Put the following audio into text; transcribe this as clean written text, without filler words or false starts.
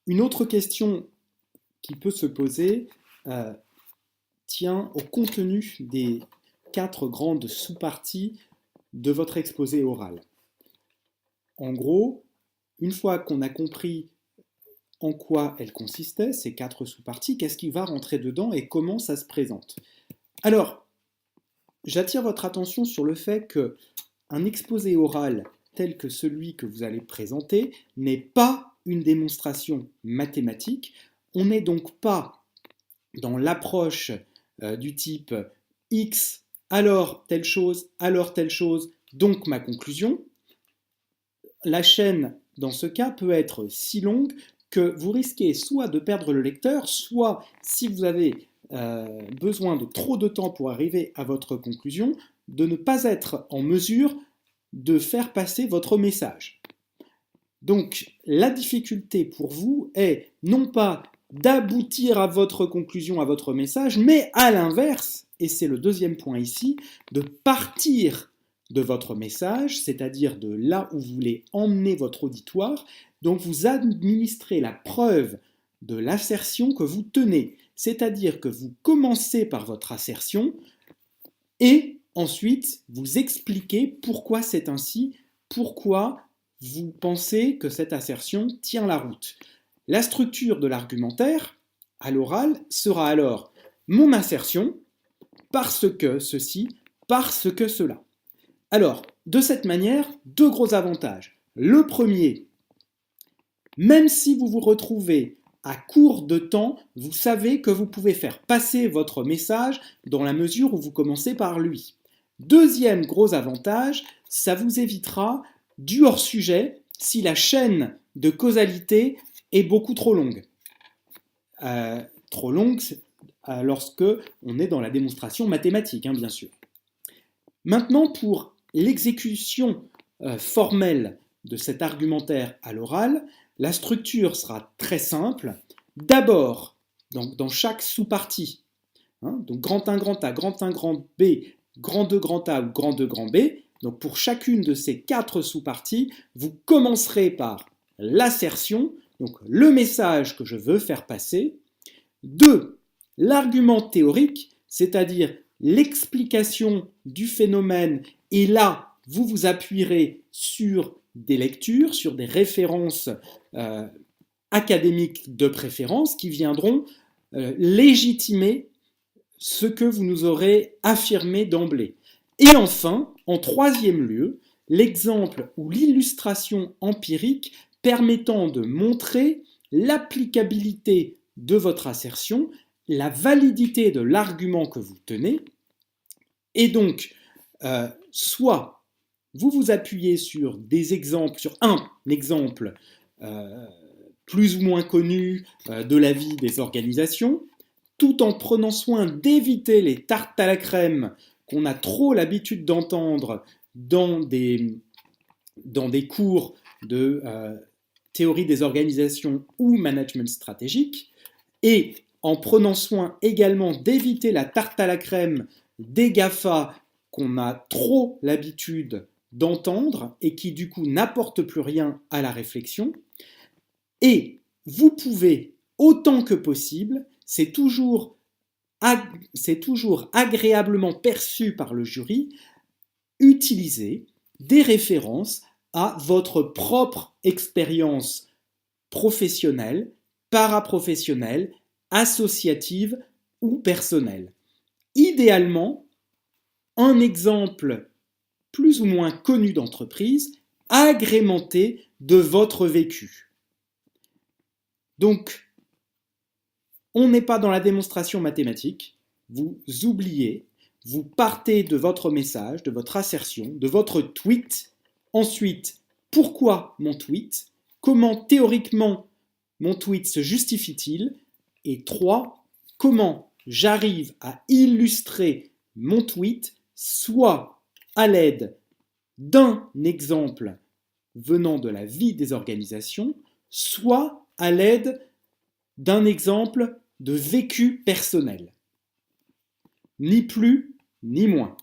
Une autre question qui peut se poser tient au contenu des 4 grandes sous-parties de votre exposé oral. En gros, une fois qu'on a compris en quoi elles consistaient, ces 4 sous-parties, qu'est-ce qui va rentrer dedans et comment ça se présente. Alors, j'attire votre attention sur le fait qu'un exposé oral tel que celui que vous allez présenter n'est pas une démonstration mathématique. On n'est donc pas dans l'approche du type X, alors telle chose, donc ma conclusion. La chaîne, dans ce cas, peut être si longue que vous risquez soit de perdre le lecteur, soit, si vous avez besoin de trop de temps pour arriver à votre conclusion, de ne pas être en mesure de faire passer votre message. Donc, la difficulté pour vous est non pas d'aboutir à votre conclusion, à votre message, mais à l'inverse, et c'est le deuxième point ici, de partir de votre message, c'est-à-dire de là où vous voulez emmener votre auditoire. Donc vous administrez la preuve de l'assertion que vous tenez, c'est-à-dire que vous commencez par votre assertion et ensuite vous expliquez pourquoi c'est ainsi, pourquoi vous pensez que cette assertion tient la route. La structure de l'argumentaire à l'oral sera alors mon assertion, parce que ceci, parce que cela. Alors, de cette manière, 2 gros avantages. Le premier, même si vous vous retrouvez à court de temps, vous savez que vous pouvez faire passer votre message dans la mesure où vous commencez par lui. Deuxième gros avantage, ça vous évitera du hors-sujet si la chaîne de causalité est beaucoup trop longue. Trop longue lorsque on est dans la démonstration mathématique, bien sûr. Maintenant, pour l'exécution formelle de cet argumentaire à l'oral, la structure sera très simple. D'abord, dans chaque sous-partie, donc grand 1, grand A, grand 1, grand B, grand 2, grand A ou grand 2, grand B, donc pour chacune de ces 4 sous-parties, vous commencerez par l'assertion, donc le message que je veux faire passer. 2, l'argument théorique, c'est-à-dire l'explication du phénomène, et là, vous vous appuierez sur des lectures, sur des références académiques de préférence qui viendront légitimer ce que vous nous aurez affirmé d'emblée. Et enfin, en troisième lieu, l'exemple ou l'illustration empirique permettant de montrer l'applicabilité de votre assertion, la validité de l'argument que vous tenez, et donc, soit vous vous appuyez sur des exemples, sur un exemple plus ou moins connu de la vie des organisations, tout en prenant soin d'éviter les tartes à la crème qu'on a trop l'habitude d'entendre dans des cours de théorie des organisations ou management stratégique, et en prenant soin également d'éviter la tarte à la crème des GAFA qu'on a trop l'habitude d'entendre et qui du coup n'apportent plus rien à la réflexion. Et vous pouvez, autant que possible, c'est toujours agréablement perçu par le jury, utiliser des références à votre propre expérience professionnelle, paraprofessionnelle, associative ou personnelle. Idéalement, un exemple plus ou moins connu d'entreprise, agrémenté de votre vécu. Donc, on n'est pas dans la démonstration mathématique, vous oubliez, vous partez de votre message, de votre assertion, de votre tweet. Ensuite, pourquoi mon tweet? Comment théoriquement mon tweet se justifie-t-il? Et 3, comment j'arrive à illustrer mon tweet, soit à l'aide d'un exemple venant de la vie des organisations, soit à l'aide d'un exemple de vécu personnel. Ni plus, ni moins.